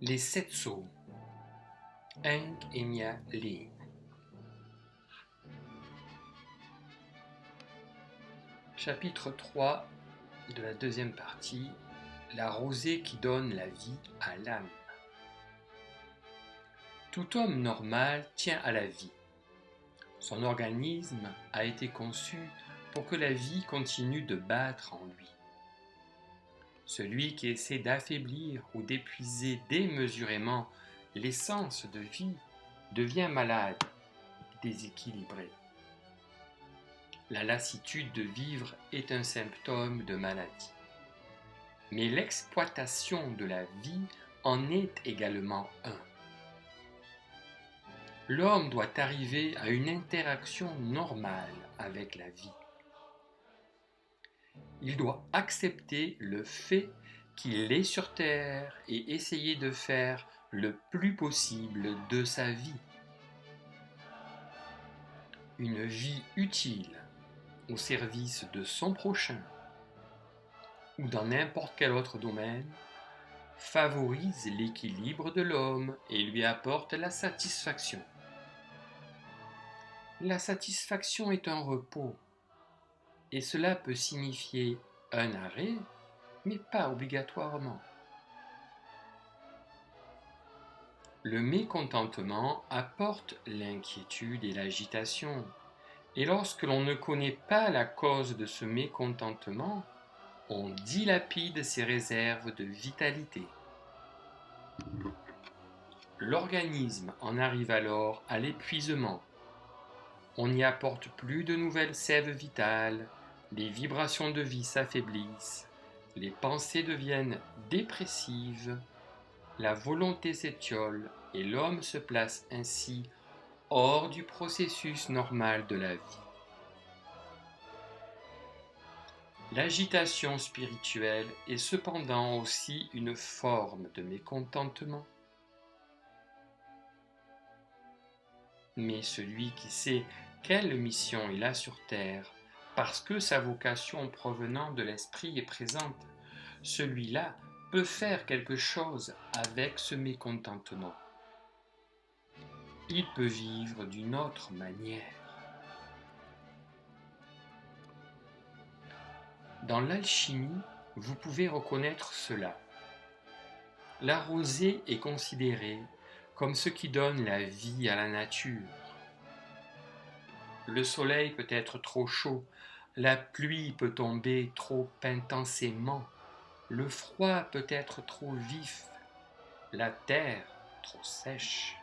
Les sept sceaux. Hank Enya Lee. Chapitre 3 de la deuxième partie. La rosée qui donne la vie à l'âme. Tout homme normal tient à la vie. Son organisme a été conçu pour que la vie continue de battre en lui. Celui qui essaie d'affaiblir ou d'épuiser démesurément l'essence de vie devient malade, déséquilibré. La lassitude de vivre est un symptôme de maladie. Mais l'exploitation de la vie en est également un. L'homme doit arriver à une interaction normale avec la vie. Il doit accepter le fait qu'il est sur Terre et essayer de faire le plus possible de sa vie. Une vie utile au service de son prochain ou dans n'importe quel autre domaine favorise l'équilibre de l'homme et lui apporte la satisfaction. La satisfaction est un repos et cela peut signifier un arrêt, mais pas obligatoirement. Le mécontentement apporte l'inquiétude et l'agitation, et lorsque l'on ne connaît pas la cause de ce mécontentement, on dilapide ses réserves de vitalité. L'organisme en arrive alors à l'épuisement. On n'y apporte plus de nouvelles sèves vitales, les vibrations de vie s'affaiblissent, les pensées deviennent dépressives, la volonté s'étiole et l'homme se place ainsi hors du processus normal de la vie. L'agitation spirituelle est cependant aussi une forme de mécontentement. Mais celui qui sait quelle mission il a sur terre, parce que sa vocation provenant de l'esprit est présente, celui-là peut faire quelque chose avec ce mécontentement. Il peut vivre d'une autre manière. Dans l'alchimie, vous pouvez reconnaître cela. La rosée est considérée comme ce qui donne la vie à la nature. Le soleil peut être trop chaud, la pluie peut tomber trop intensément, le froid peut être trop vif, la terre trop sèche.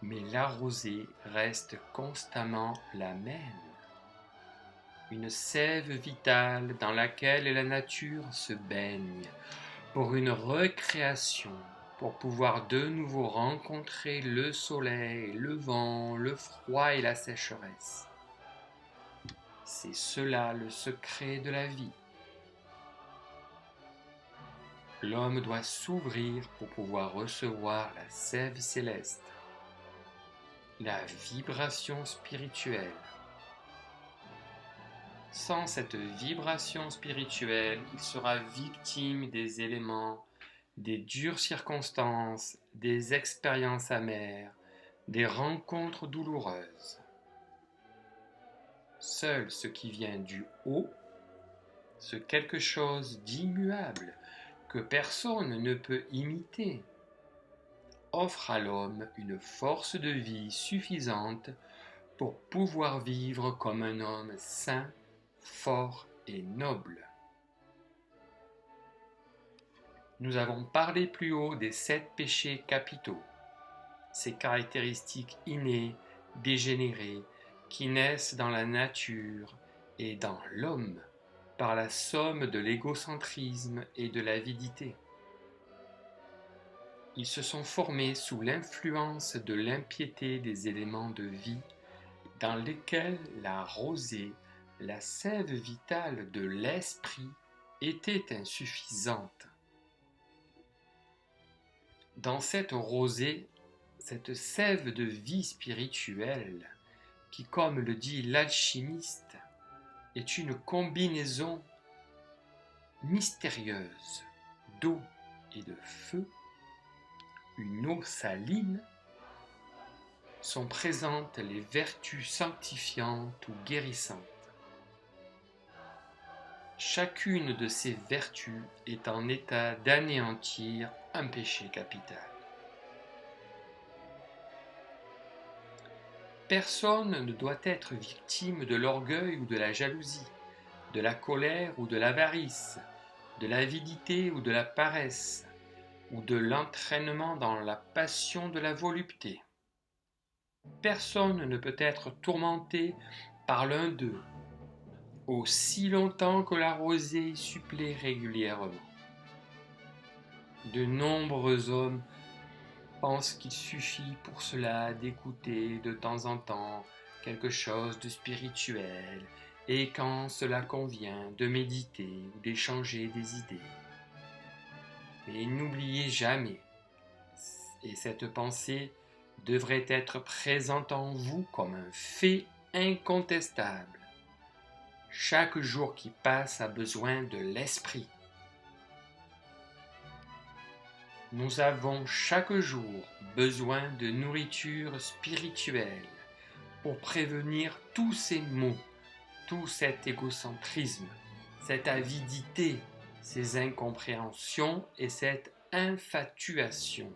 Mais la rosée reste constamment la même. Une sève vitale dans laquelle la nature se baigne pour une recréation, pour pouvoir de nouveau rencontrer le soleil, le vent, le froid et la sécheresse. C'est cela le secret de la vie. L'homme doit s'ouvrir pour pouvoir recevoir la sève céleste, la vibration spirituelle. Sans cette vibration spirituelle, il sera victime des éléments, des dures circonstances, des expériences amères, des rencontres douloureuses. Seul ce qui vient du haut, ce quelque chose d'immuable que personne ne peut imiter, offre à l'homme une force de vie suffisante pour pouvoir vivre comme un homme sain, fort et noble. Nous avons parlé plus haut des 7 péchés capitaux, ces caractéristiques innées, dégénérées, qui naissent dans la nature et dans l'homme par la somme de l'égocentrisme et de l'avidité. Ils se sont formés sous l'influence de l'impiété des éléments de vie dans lesquels la rosée, la sève vitale de l'esprit, était insuffisante. Dans cette rosée, cette sève de vie spirituelle, qui, comme le dit l'alchimiste, est une combinaison mystérieuse d'eau et de feu, une eau saline, sont présentes les vertus sanctifiantes ou guérissantes. Chacune de ces vertus est en état d'anéantir un péché capital. Personne ne doit être victime de l'orgueil ou de la jalousie, de la colère ou de l'avarice, de l'avidité ou de la paresse, ou de l'entraînement dans la passion de la volupté. Personne ne peut être tourmenté par l'un d'eux, aussi longtemps que la rosée supplée régulièrement. De nombreux hommes pensent qu'il suffit pour cela d'écouter de temps en temps quelque chose de spirituel et quand cela convient de méditer ou d'échanger des idées. Mais n'oubliez jamais, et cette pensée devrait être présente en vous comme un fait incontestable. Chaque jour qui passe a besoin de l'esprit. Nous avons chaque jour besoin de nourriture spirituelle pour prévenir tous ces maux, tout cet égocentrisme, cette avidité, ces incompréhensions et cette infatuation.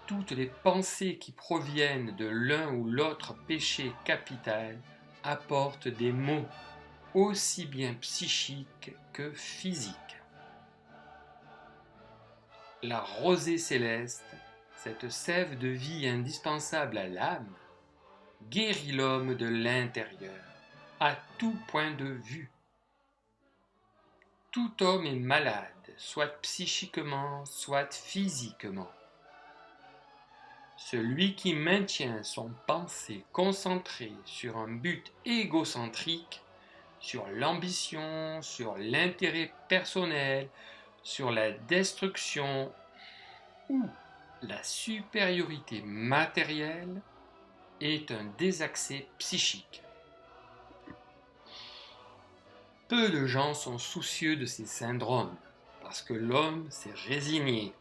Toutes les pensées qui proviennent de l'un ou l'autre péché capital apportent des maux aussi bien psychiques que physiques. La rosée céleste, cette sève de vie indispensable à l'âme, guérit l'homme de l'intérieur, à tout point de vue. Tout homme est malade, soit psychiquement, soit physiquement. Celui qui maintient son pensée concentrée sur un but égocentrique, sur l'ambition, sur l'intérêt personnel, sur la destruction ou la supériorité matérielle, est un désaccès psychique. Peu de gens sont soucieux de ces syndromes parce que l'homme s'est résigné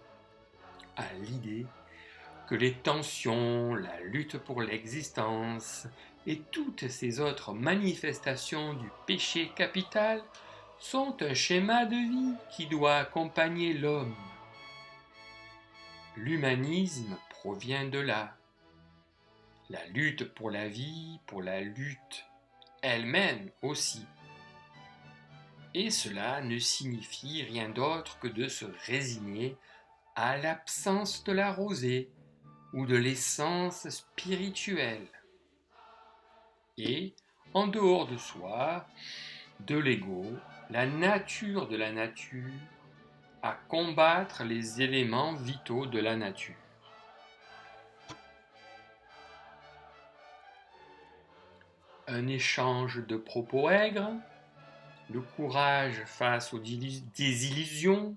à l'idée que les tensions, la lutte pour l'existence et toutes ces autres manifestations du péché capital sont un schéma de vie qui doit accompagner l'homme. L'humanisme provient de là. La lutte pour la vie, pour la lutte elle-même aussi. Et cela ne signifie rien d'autre que de se résigner à l'absence de la rosée ou de l'essence spirituelle. Et, en dehors de soi, de l'ego, la nature de la nature, à combattre les éléments vitaux de la nature. Un échange de propos aigres, le courage face aux désillusions,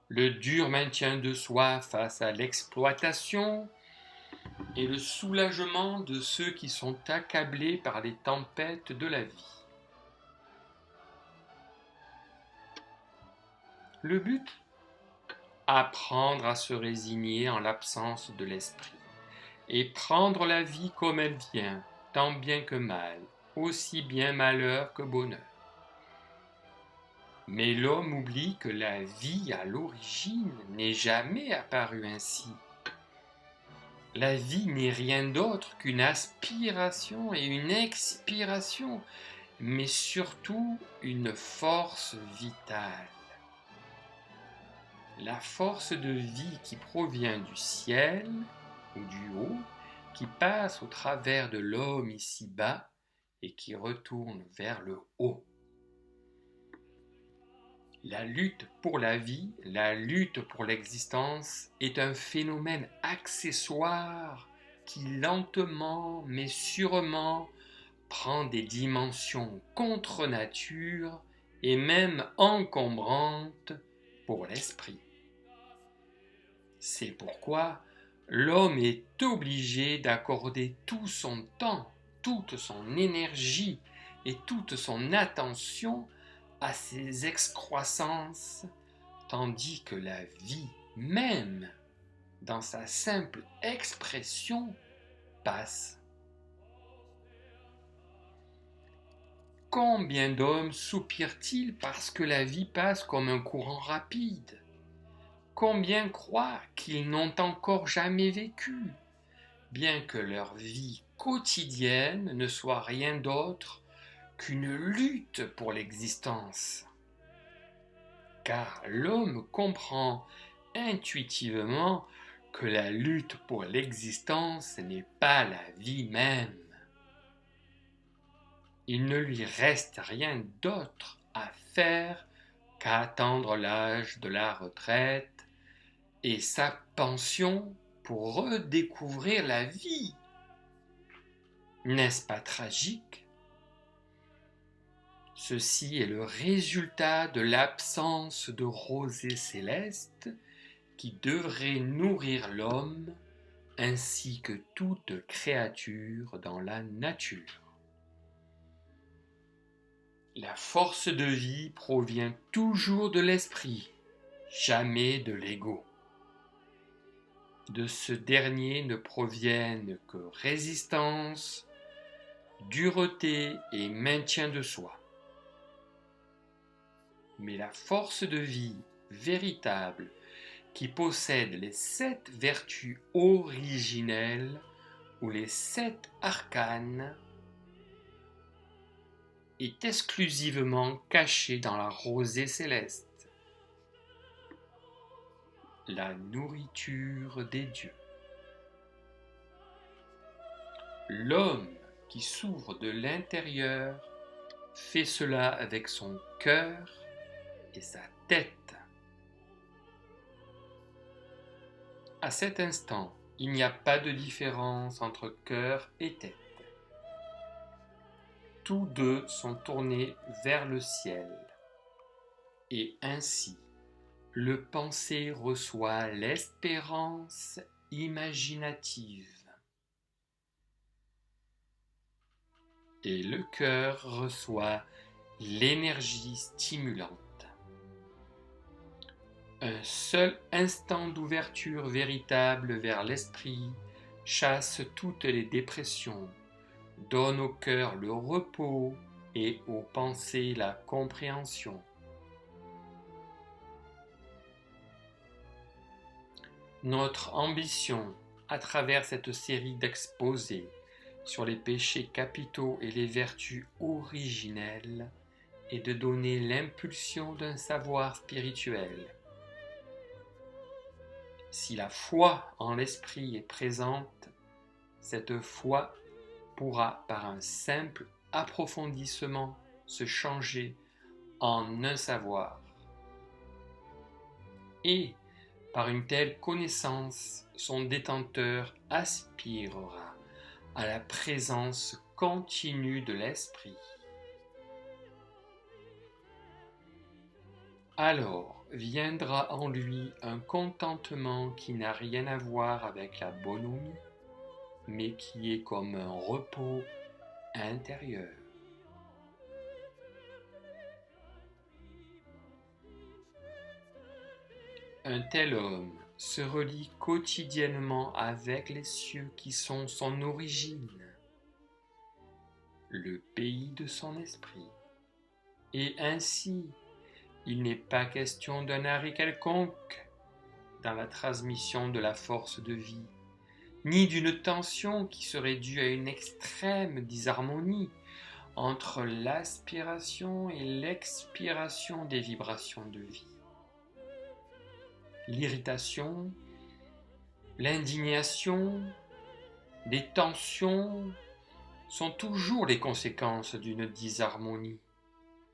le dur maintien de soi face à l'exploitation et le soulagement de ceux qui sont accablés par les tempêtes de la vie. Le but ? Apprendre à se résigner en l'absence de l'esprit et prendre la vie comme elle vient, tant bien que mal, aussi bien malheur que bonheur. Mais l'homme oublie que la vie à l'origine n'est jamais apparue ainsi. La vie n'est rien d'autre qu'une aspiration et une expiration, mais surtout une force vitale. La force de vie qui provient du ciel ou du haut, qui passe au travers de l'homme ici-bas et qui retourne vers le haut. La lutte pour la vie, la lutte pour l'existence est un phénomène accessoire qui lentement mais sûrement prend des dimensions contre nature et même encombrantes pour l'esprit. C'est pourquoi l'homme est obligé d'accorder tout son temps, toute son énergie et toute son attention à ces excroissances tandis que la vie même, dans sa simple expression, passe. Combien d'hommes soupirent-ils parce que la vie passe comme un courant rapide? Combien croient qu'ils n'ont encore jamais vécu, bien que leur vie quotidienne ne soit rien d'autre qu'une lutte pour l'existence? Car l'homme comprend intuitivement que la lutte pour l'existence n'est pas la vie même. Il ne lui reste rien d'autre à faire qu'à attendre l'âge de la retraite et sa pension pour redécouvrir la vie. N'est-ce pas tragique? Ceci est le résultat de l'absence de rosée céleste qui devrait nourrir l'homme ainsi que toute créature dans la nature. La force de vie provient toujours de l'esprit, jamais de l'ego. De ce dernier ne proviennent que résistance, dureté et maintien de soi. Mais la force de vie véritable qui possède les 7 vertus originelles ou les 7 arcanes est exclusivement cachée dans la rosée céleste, la nourriture des dieux. L'homme qui s'ouvre de l'intérieur fait cela avec son cœur et sa tête. À cet instant, il n'y a pas de différence entre cœur et tête. Tous deux sont tournés vers le ciel. Et ainsi, le pensée reçoit l'espérance imaginative. Et le cœur reçoit l'énergie stimulante. Un seul instant d'ouverture véritable vers l'esprit chasse toutes les dépressions, donne au cœur le repos et aux pensées la compréhension. Notre ambition, à travers cette série d'exposés sur les péchés capitaux et les vertus originelles, est de donner l'impulsion d'un savoir spirituel. Si la foi en l'esprit est présente, cette foi pourra par un simple approfondissement se changer en un savoir. Et par une telle connaissance, son détenteur aspirera à la présence continue de l'esprit. Alors viendra en lui un contentement qui n'a rien à voir avec la bonhomie, mais qui est comme un repos intérieur. Un tel homme se relie quotidiennement avec les cieux qui sont son origine, le pays de son esprit, et ainsi il n'est pas question d'un arrêt quelconque dans la transmission de la force de vie, ni d'une tension qui serait due à une extrême disharmonie entre l'aspiration et l'expiration des vibrations de vie. L'irritation, l'indignation, les tensions sont toujours les conséquences d'une disharmonie,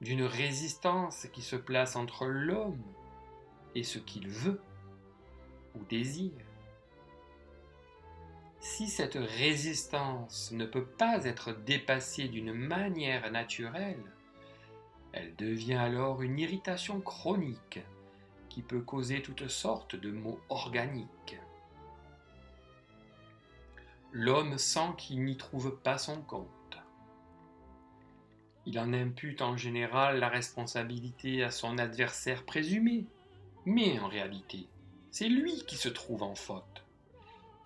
d'une résistance qui se place entre l'homme et ce qu'il veut ou désire. Si cette résistance ne peut pas être dépassée d'une manière naturelle, elle devient alors une irritation chronique qui peut causer toutes sortes de maux organiques. L'homme sent qu'il n'y trouve pas son compte. Il en impute en général la responsabilité à son adversaire présumé, Mais en réalité, c'est lui qui se trouve en faute.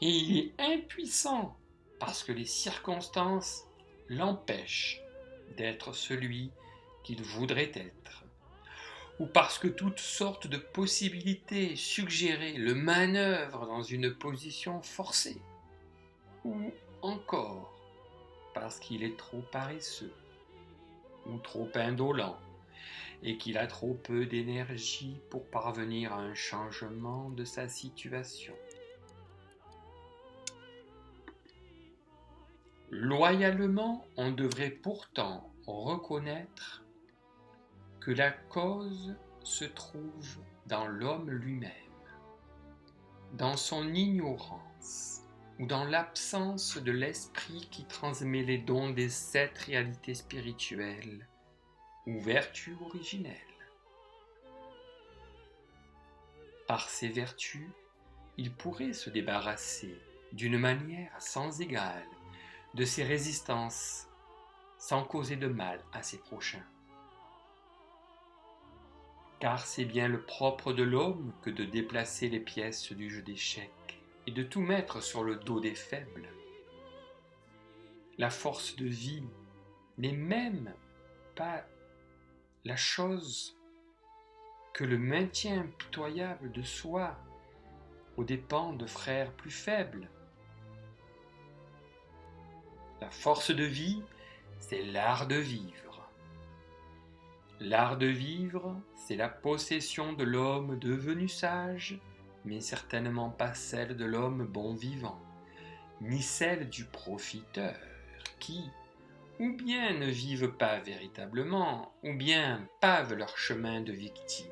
Et il est impuissant parce que les circonstances l'empêchent d'être celui qu'il voudrait être. Ou parce que toutes sortes de possibilités suggérées le manœuvrent dans une position forcée. Ou encore parce qu'il est trop paresseux ou trop indolent et qu'il a trop peu d'énergie pour parvenir à un changement de sa situation. Loyalement, on devrait pourtant reconnaître que la cause se trouve dans l'homme lui-même, dans son ignorance ou dans l'absence de l'esprit qui transmet les dons des 7 réalités spirituelles ou vertus originelles. Par ces vertus, il pourrait se débarrasser d'une manière sans égale de ses résistances sans causer de mal à ses prochains. Car c'est bien le propre de l'homme que de déplacer les pièces du jeu d'échecs et de tout mettre sur le dos des faibles. La force de vie n'est même pas la chose que le maintien impitoyable de soi aux dépens de frères plus faibles. La force de vie, c'est l'art de vivre. L'art de vivre, c'est la possession de l'homme devenu sage, mais certainement pas celle de l'homme bon vivant, ni celle du profiteur, qui, ou bien ne vivent pas véritablement, ou bien pavent leur chemin de victime.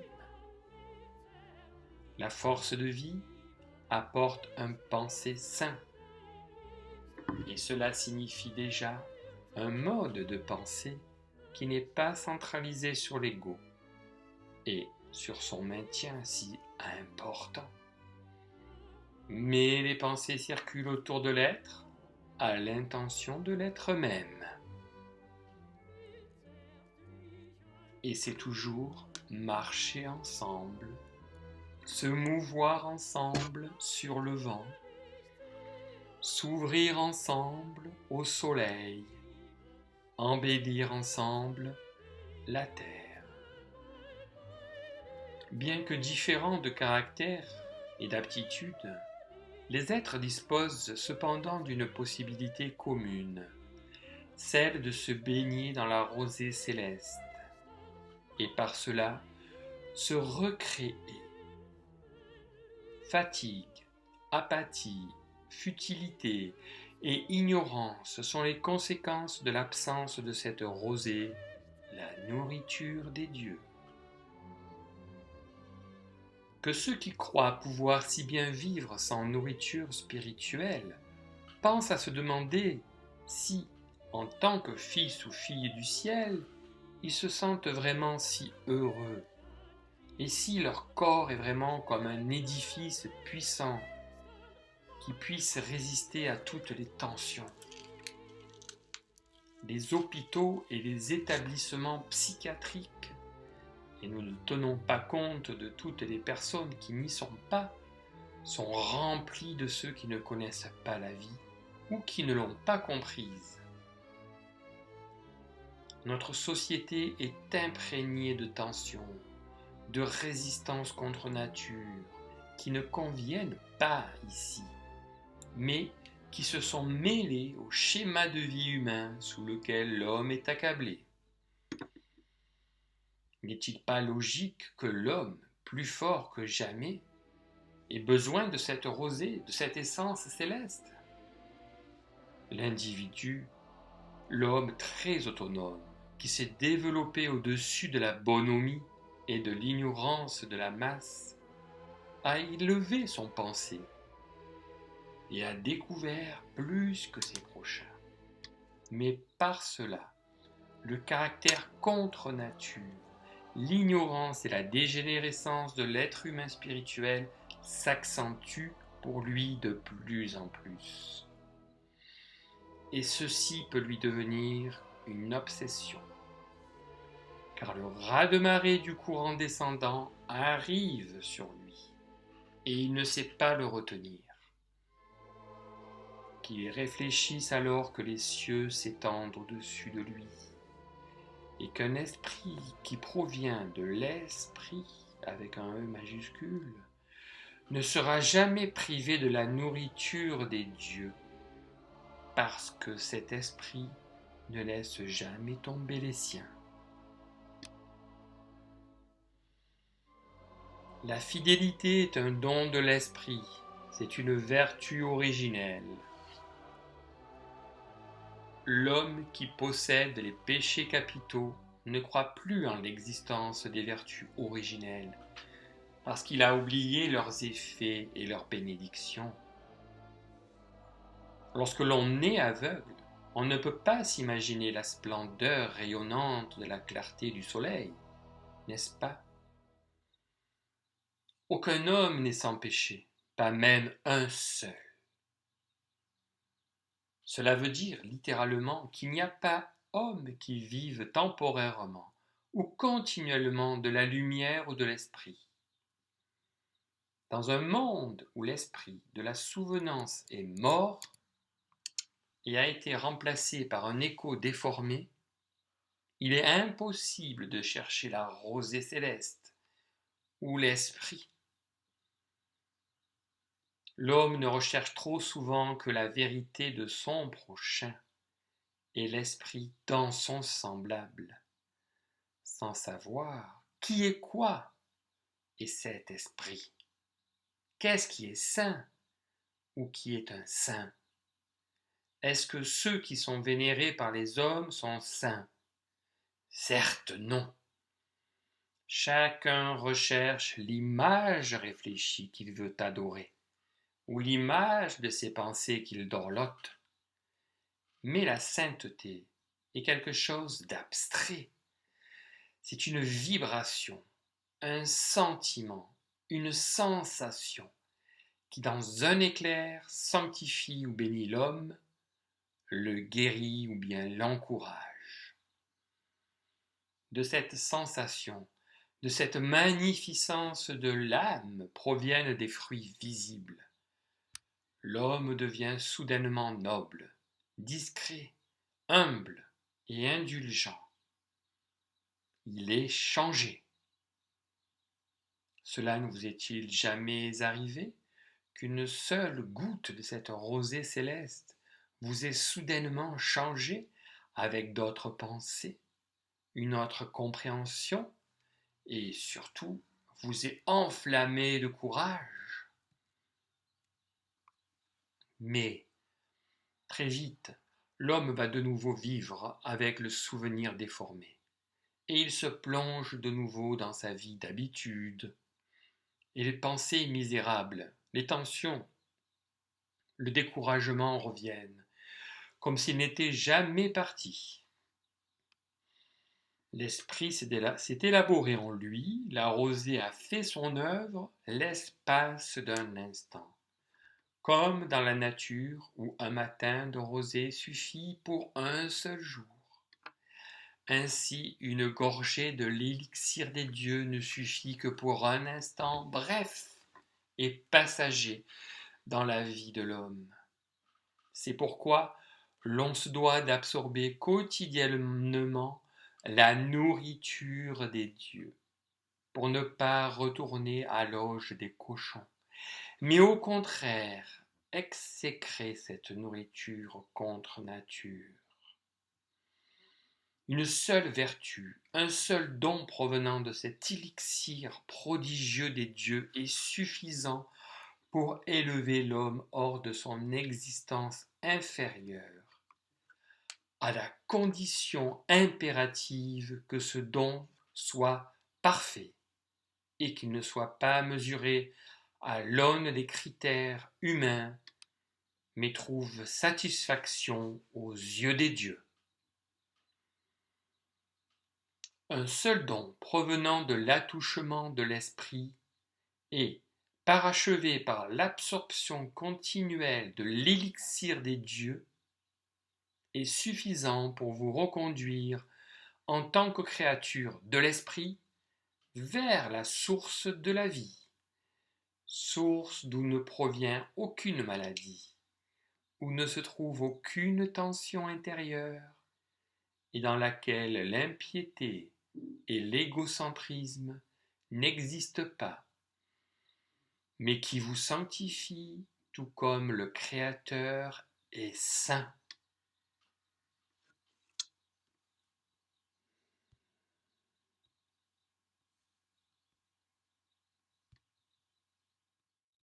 La force de vie apporte un penser sain, et cela signifie déjà un mode de pensée qui n'est pas centralisé sur l'ego et sur son maintien si important. Mais les pensées circulent autour de l'être à l'intention de l'être même. Et c'est toujours marcher ensemble, se mouvoir ensemble sur le vent, s'ouvrir ensemble au soleil, embellir ensemble la terre. Bien que différents de caractère et d'aptitude, les êtres disposent cependant d'une possibilité commune, celle de se baigner dans la rosée céleste, et par cela se recréer. Fatigue, apathie, futilité et ignorance sont les conséquences de l'absence de cette rosée, la nourriture des dieux. Que ceux qui croient pouvoir si bien vivre sans nourriture spirituelle pensent à se demander si, en tant que fils ou filles du ciel, ils se sentent vraiment si heureux, et si leur corps est vraiment comme un édifice puissant qui puisse résister à toutes les tensions. Les hôpitaux et les établissements psychiatriques, et nous ne tenons pas compte de toutes les personnes qui n'y sont pas, sont remplis de ceux qui ne connaissent pas la vie ou qui ne l'ont pas comprise. Notre société est imprégnée de tensions, de résistances contre nature, qui ne conviennent pas ici, mais qui se sont mêlées au schéma de vie humain sous lequel l'homme est accablé. N'est-il pas logique que l'homme, plus fort que jamais, ait besoin de cette rosée, de cette essence céleste? L'individu, l'homme très autonome, qui s'est développé au-dessus de la bonhomie et de l'ignorance de la masse, a élevé son pensée et a découvert plus que ses prochains. Mais par cela, le caractère contre nature, l'ignorance et la dégénérescence de l'être humain spirituel s'accentuent pour lui de plus en plus. Et ceci peut lui devenir une obsession. car le raz-de-marée du courant descendant arrive sur lui, et il ne sait pas le retenir. Qu'il réfléchisse alors que les cieux s'étendent au-dessus de lui, et qu'un esprit qui provient de l'esprit, avec un E majuscule, ne sera jamais privé de la nourriture des dieux, parce que cet esprit ne laisse jamais tomber les siens. La fidélité est un don de l'esprit, c'est une vertu originelle. L'homme qui possède les péchés capitaux ne croit plus en l'existence des vertus originelles, parce qu'il a oublié leurs effets et leurs bénédictions. Lorsque l'on est aveugle, on ne peut pas s'imaginer la splendeur rayonnante de la clarté du soleil, n'est-ce pas? Aucun homme n'est sans péché, pas même un seul. Cela veut dire littéralement qu'il n'y a pas homme qui vive temporairement ou continuellement de la lumière ou de l'esprit. Dans un monde où l'esprit de la souvenance est mort et a été remplacé par un écho déformé, il est impossible de chercher la rosée céleste ou l'esprit. L'homme ne recherche trop souvent que la vérité de son prochain et l'esprit dans son semblable, sans savoir qui est quoi est cet esprit. Qu'est-ce qui est saint ou qui est un saint? Est-ce que ceux qui sont vénérés par les hommes sont saints? Certes non. Chacun recherche l'image réfléchie qu'il veut adorer, ou l'image de ses pensées qu'il dorlote. Mais la sainteté est quelque chose d'abstrait. C'est une vibration, un sentiment, une sensation qui dans un éclair sanctifie ou bénit l'homme, le guérit ou bien l'encourage. De cette sensation, de cette magnificence de l'âme proviennent des fruits visibles. L'homme devient soudainement noble, discret, humble et indulgent. Il est changé. Cela ne vous est-il jamais arrivé qu'une seule goutte de cette rosée céleste vous ait soudainement changé avec d'autres pensées, une autre compréhension, et surtout vous ait enflammé de courage? Mais, très vite, l'homme va de nouveau vivre avec le souvenir déformé, et il se plonge de nouveau dans sa vie d'habitude, et les pensées misérables, les tensions, le découragement reviennent, comme s'il n'était jamais parti. L'esprit s'est élaboré en lui, la rosée a fait son œuvre l'espace d'un instant, comme dans la nature où un matin de rosée suffit pour un seul jour. Ainsi, une gorgée de l'élixir des dieux ne suffit que pour un instant bref et passager dans la vie de l'homme. C'est pourquoi l'on se doit d'absorber quotidiennement la nourriture des dieux, pour ne pas retourner à l'auge des cochons, mais au contraire exécrer cette nourriture contre nature. Une seule vertu, un seul don provenant de cet élixir prodigieux des dieux est suffisant pour élever l'homme hors de son existence inférieure, à la condition impérative que ce don soit parfait et qu'il ne soit pas mesuré à l'aune des critères humains, mais trouve satisfaction aux yeux des dieux. Un seul don provenant de l'attouchement de l'esprit et parachevé par l'absorption continuelle de l'élixir des dieux est suffisant pour vous reconduire en tant que créature de l'esprit, vers la source de la vie, source d'où ne provient aucune maladie, où ne se trouve aucune tension intérieure, et dans laquelle l'impiété et l'égocentrisme n'existent pas, mais qui vous sanctifie tout comme le Créateur est saint.